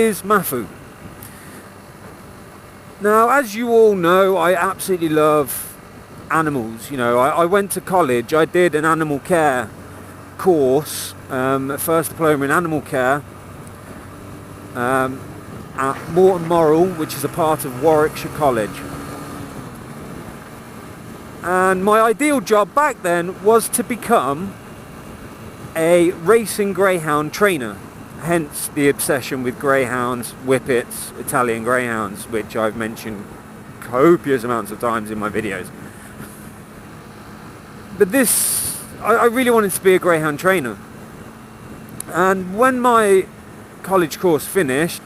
is Mafu. Now, as you all know, I absolutely love animals. You know, I went to college, I did an animal care course, first diploma in animal care, at Morton Morrell, which is a part of Warwickshire College. And my ideal job back then was to become a racing greyhound trainer, hence the obsession with greyhounds, whippets, Italian greyhounds, which I've mentioned copious amounts of times in my videos. But this, I really wanted to be a greyhound trainer. And when my college course finished,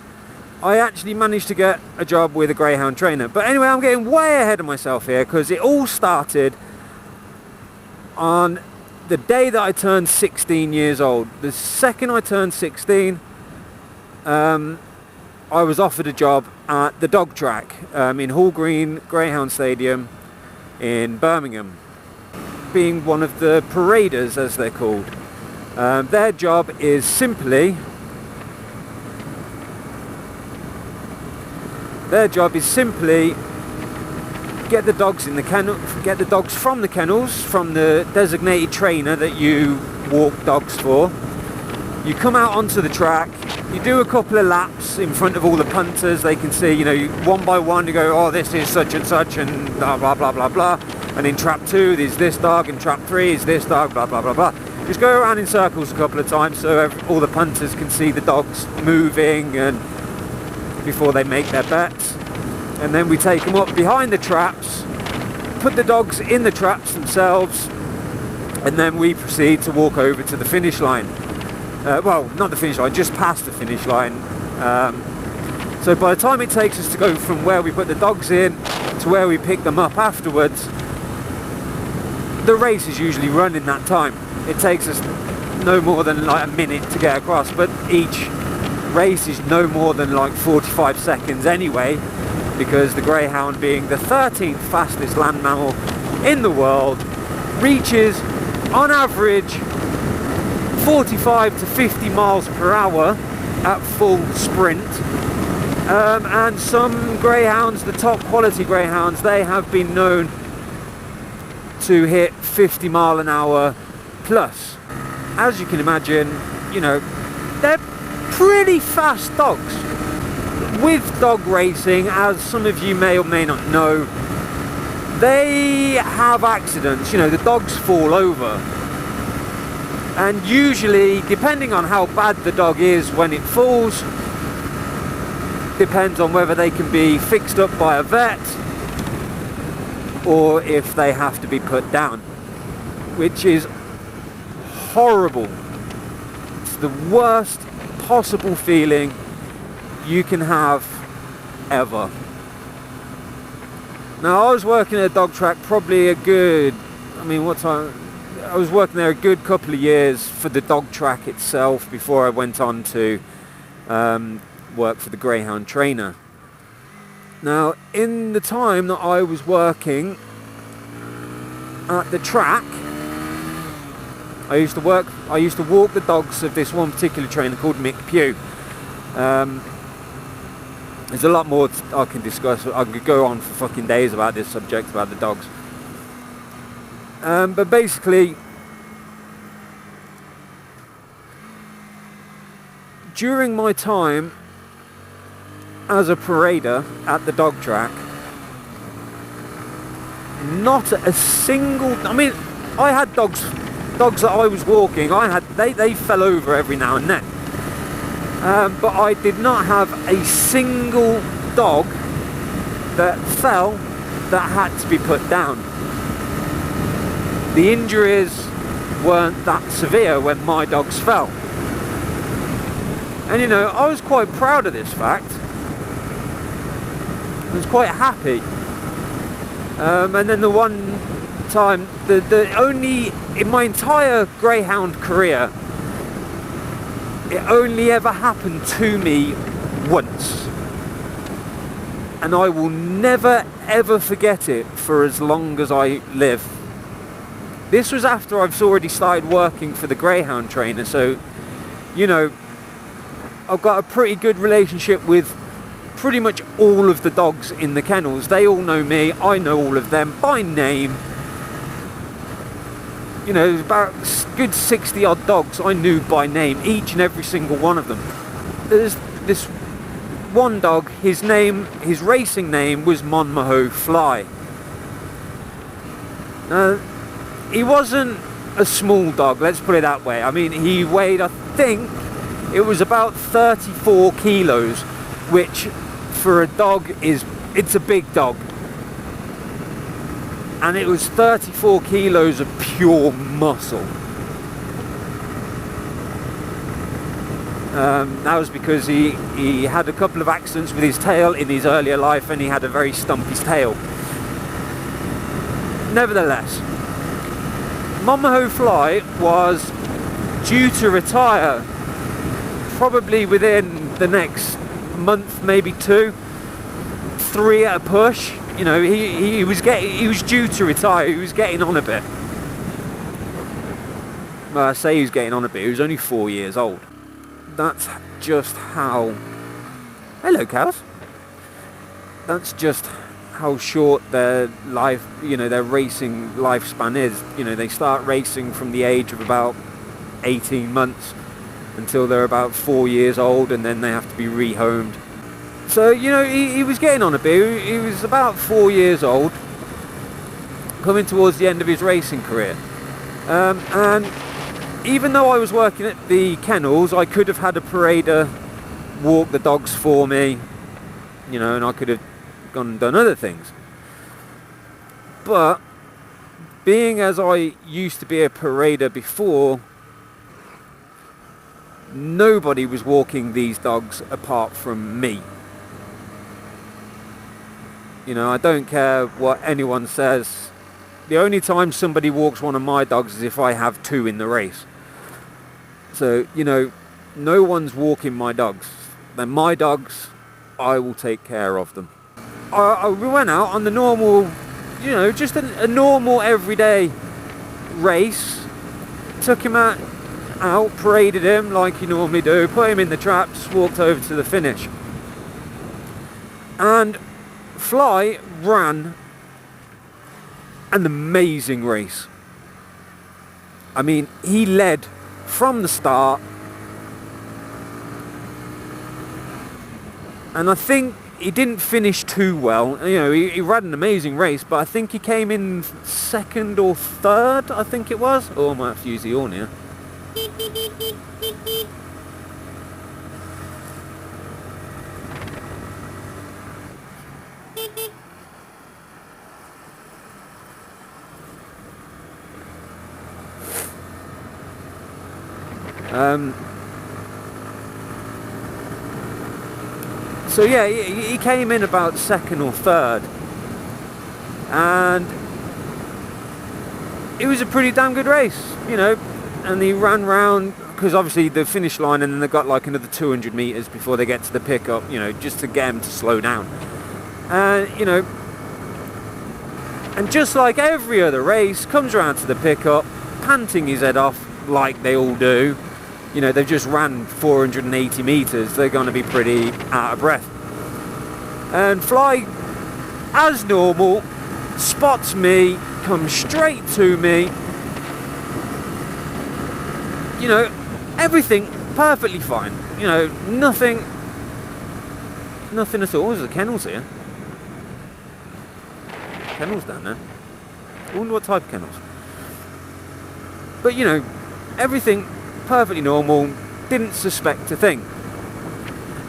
I actually managed to get a job with a greyhound trainer. But anyway, I'm getting way ahead of myself here, because it all started on the day that I turned 16 years old. The second I turned 16, I was offered a job at the dog track in Hall Green Greyhound Stadium in Birmingham, being one of the paraders, as they're called. Their job is simply get the dogs in the kennel, get the dogs from the kennels, from the designated trainer that you walk dogs for. You come out onto the track, you do a couple of laps in front of all the punters. They can see, you know, one by one you go, oh, this is such and such, and blah blah blah blah blah. And in trap 2 there's this dog, and trap 3 is this dog, blah blah blah blah. Just go around in circles a couple of times so all the punters can see the dogs moving and before they make their bets. And then we take them up behind the traps, put the dogs in the traps themselves, and then we proceed to walk over to the finish line. Well, not the finish line, just past the finish line. So by the time it takes us to go from where we put the dogs in to where we pick them up afterwards, the race is usually run in that time. It takes us no more than like a minute to get across, but each race is no more than like 45 seconds anyway, because the greyhound, being the 13th fastest land mammal in the world, reaches on average 45 to 50 miles per hour at full sprint. And some greyhounds, the top quality greyhounds, they have been known to hit 50 mile an hour plus. As you can imagine, you know, they're pretty fast dogs. With dog racing, as some of you may or may not know, they have accidents. You know, the dogs fall over, and usually, depending on how bad the dog is when it falls, depends on whether they can be fixed up by a vet or if they have to be put down, which is horrible. It's the worst possible feeling you can have ever. Now, I was working at a dog track probably a good, I was working there a good couple of years for the dog track itself before I went on to work for the greyhound trainer. Now, in the time that I was working at the track, I used to walk the dogs of this one particular trainer called Mick Pugh. There's a lot more I can discuss. I could go on for fucking days about this subject, about the dogs. But basically, during my time as a parader at the dog track, not a single, I had dogs that I was walking, they fell over every now and then. But I did not have a single dog that fell that had to be put down. The injuries weren't that severe when my dogs fell. And you know, I was quite proud of this fact. I was quite happy. And then the one time, the only, in my entire greyhound career, it only ever happened to me once. And I will never ever forget it for as long as I live. This was after I've already started working for the greyhound trainer, so, you know, I've got a pretty good relationship with pretty much all of the dogs in the kennels. They all know me, I know all of them by name. You know, about good 60 odd dogs I knew by name, each and every single one of them. There's this one dog, his racing name was Monmaho Fly. He wasn't a small dog, let's put it that way. I mean, he weighed, I think, it was about 34 kilos, which for a dog it's a big dog. And it was 34 kilos of pure muscle. That was because he had a couple of accidents with his tail in his earlier life, and he had a very stumpy tail. Nevertheless, Monmaho Fly was due to retire probably within the next month, maybe 2, 3 at a push. You know, he was due to retire. He was getting on a bit. Well, I say he was getting on a bit. He was only 4 years old. That's just how... Hello, cows. That's just how short their life, you know, their racing lifespan is. You know, they start racing from the age of about 18 months until they're about 4 years old, and then they have to be rehomed. So, you know, he was getting on a bit. He was about 4 years old, coming towards the end of his racing career. And even though I was working at the kennels, I could have had a parader walk the dogs for me, you know, and I could have gone and done other things. But being as I used to be a parader before, nobody was walking these dogs apart from me. You know, I don't care what anyone says. The only time somebody walks one of my dogs is if I have 2 in the race. So, you know, no one's walking my dogs. They're my dogs. I will take care of them. We went out on the normal, you know, just a normal everyday race. Took him out, paraded him like you normally do, put him in the traps, walked over to the finish. And Fly ran an amazing race. I mean, he led from the start, and I think he didn't finish too well. You know, he ran an amazing race, but I think he came in 2nd or 3rd, I think it was. Oh, I might have to use the horn here. So yeah, he came in about 2nd or 3rd, and it was a pretty damn good race, you know. And he ran round, because obviously the finish line, and then they've got like another 200 metres before they get to the pickup, you know, just to get him to slow down. And, you know, and just like every other race, comes around to the pickup, panting his head off like they all do. You know, they've just ran 480 metres, they're going to be pretty out of breath. And Fly, as normal, spots me, comes straight to me. You know, everything perfectly fine. You know, nothing at all. There's the kennels here. Kennels down there. I wonder what type of kennels. But, you know, everything perfectly normal, didn't suspect a thing.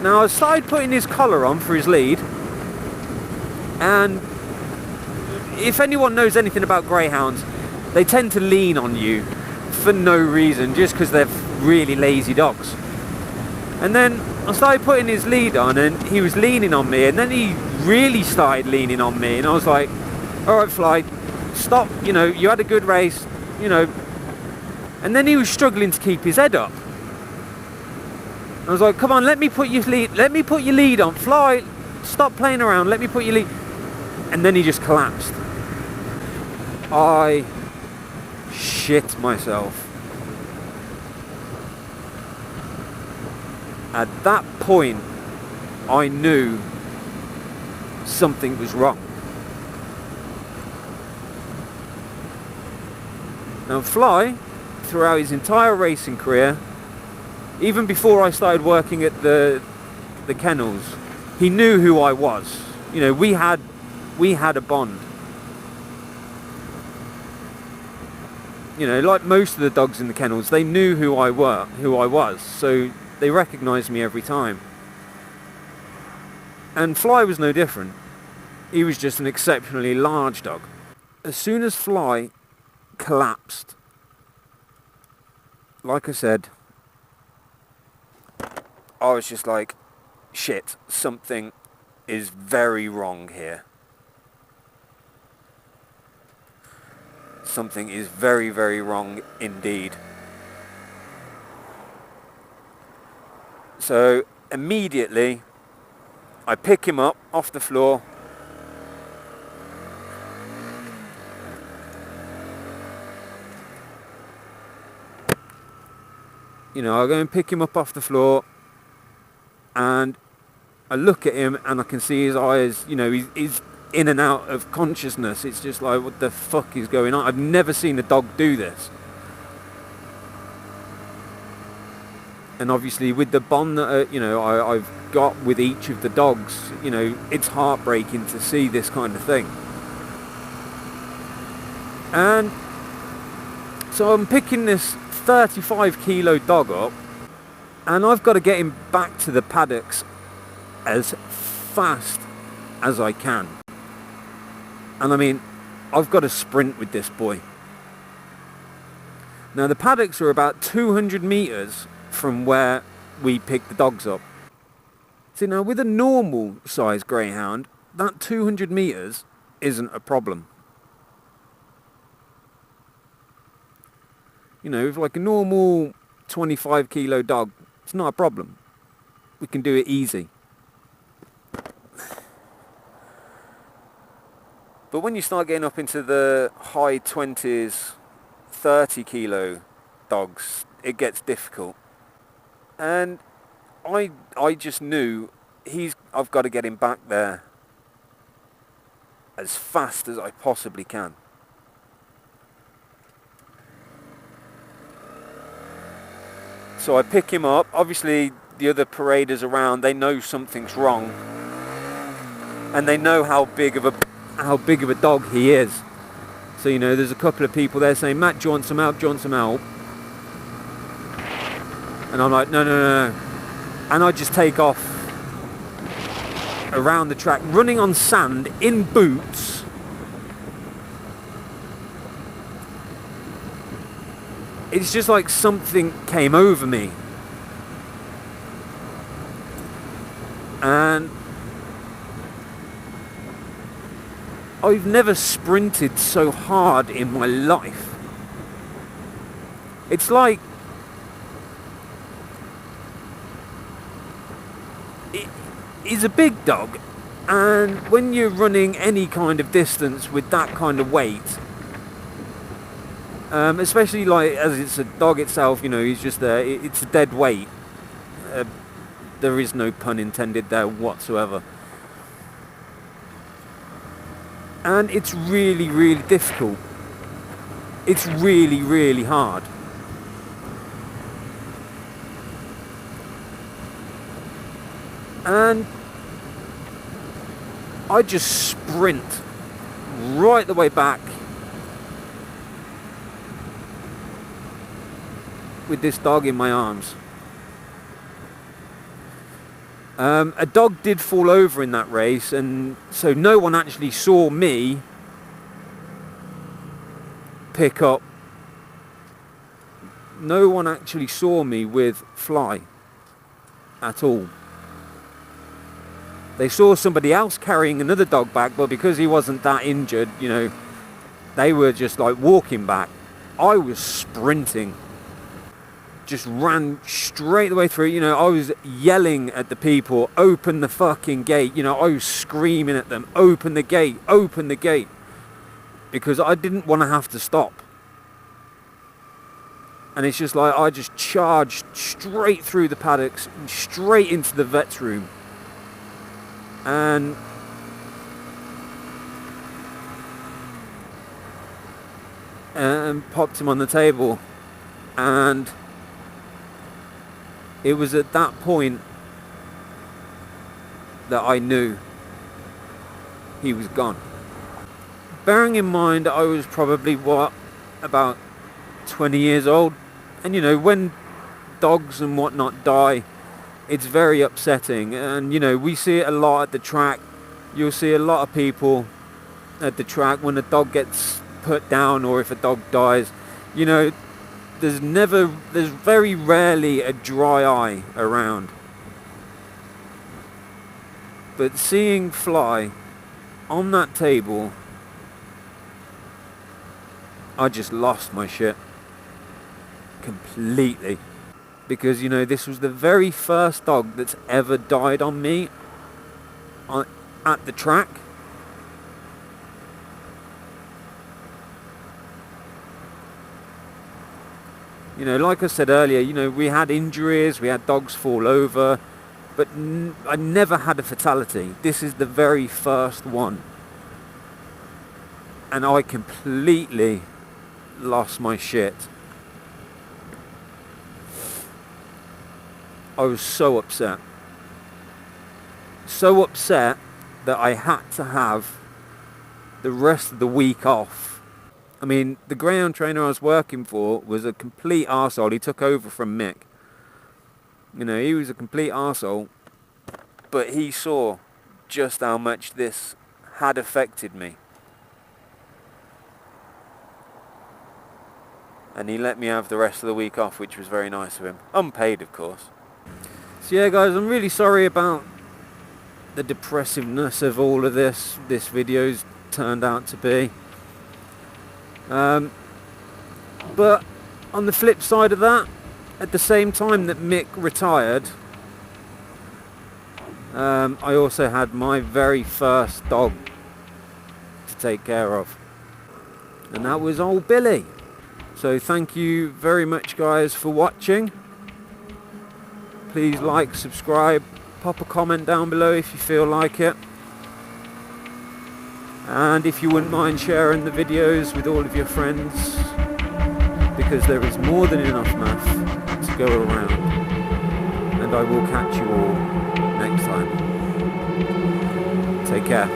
Now I started putting his collar on for his lead, and if anyone knows anything about greyhounds, they tend to lean on you for no reason, just because they're really lazy dogs. And then I started putting his lead on, and he was leaning on me, and then he really started leaning on me, and I was like, alright Fly, stop, you know, you had a good race, you know. And then he was struggling to keep his head up. I was like, come on, let me put your lead on. Fly, stop playing around, let me put your lead. And then he just collapsed. I shit myself. At that point, I knew something was wrong. Now Fly, throughout his entire racing career, even before I started working at the kennels, he knew who I was. You know, we had a bond. You know, like most of the dogs in the kennels, they knew who I was, so they recognised me every time. And Fly was no different. He was just an exceptionally large dog. As soon as Fly collapsed, like I said, I was just like, shit, something is very wrong here. Something is very, very wrong indeed. So immediately I pick him up off the floor. You know, I go and pick him up off the floor and I look at him and I can see his eyes, you know, he's in and out of consciousness. It's just like, what the fuck is going on? I've never seen a dog do this. And obviously with the bond that, you know, I've got with each of the dogs, you know, it's heartbreaking to see this kind of thing. And so I'm picking this 35 kilo dog up and I've got to get him back to the paddocks as fast as I can. And I mean, I've got to sprint with this boy. Now the paddocks are about 200 meters from where we pick the dogs up. See, now with a normal size greyhound, that 200 meters isn't a problem. You know, if like a normal 25 kilo dog, it's not a problem. We can do it easy. But when you start getting up into the high 20s, 30 kilo dogs, it gets difficult. And I just knew I've got to get him back there as fast as I possibly can. So I pick him up. Obviously the other paraders around, they know something's wrong. And they know how big of a dog he is. So, you know, there's a couple of people there saying, Matt, do you want some help? Do you want some help? And I'm like, no. And I just take off around the track, running on sand in boots. It's just like something came over me. And I've never sprinted so hard in my life. It's like he's a big dog, and when you're running any kind of distance with that kind of weight, especially like as it's a dog itself, you know, he's just there, it's a dead weight. There is no pun intended there whatsoever. And it's really, really difficult. It's really, really hard. And I just sprint right the way back with this dog in my arms. A dog did fall over in that race, and so no one actually saw me pick up. No one actually saw me with Fly at all. They saw somebody else carrying another dog back, but because he wasn't that injured, you know, they were just like walking back. I was sprinting. Just ran straight the way through. You know, I was yelling at the people, open the fucking gate. You know, I was screaming at them, open the gate, because I didn't want to have to stop. And it's just like I just charged straight through the paddocks and straight into the vet's room. And popped him on the table. And it was at that point that I knew he was gone. Bearing in mind I was probably, about 20 years old. And you know, when dogs and whatnot die, it's very upsetting. And you know, we see it a lot at the track. You'll see a lot of people at the track when a dog gets put down or if a dog dies. You know, there's very rarely a dry eye around. But seeing Fly on that table, I just lost my shit completely. Because, you know, this was the very first dog that's ever died on me at the track. You know, like I said earlier, you know, we had injuries, we had dogs fall over, but I never had a fatality. This is the very first one. And I completely lost my shit. I was so upset. So upset that I had to have the rest of the week off. I mean, the greyhound trainer I was working for was a complete arsehole. He took over from Mick. You know, he was a complete arsehole. But he saw just how much this had affected me. And he let me have the rest of the week off, which was very nice of him. Unpaid, of course. So yeah, guys, I'm really sorry about the depressiveness of all of this. This video's turned out to be. But on the flip side of that, at the same time that Mick retired, I also had my very first dog to take care of. And that was old Billy. So thank you very much, guys, for watching. Please like, subscribe, pop a comment down below if you feel like it. And if you wouldn't mind sharing the videos with all of your friends, because there is more than enough math to go around. And I will catch you all next time. Take care.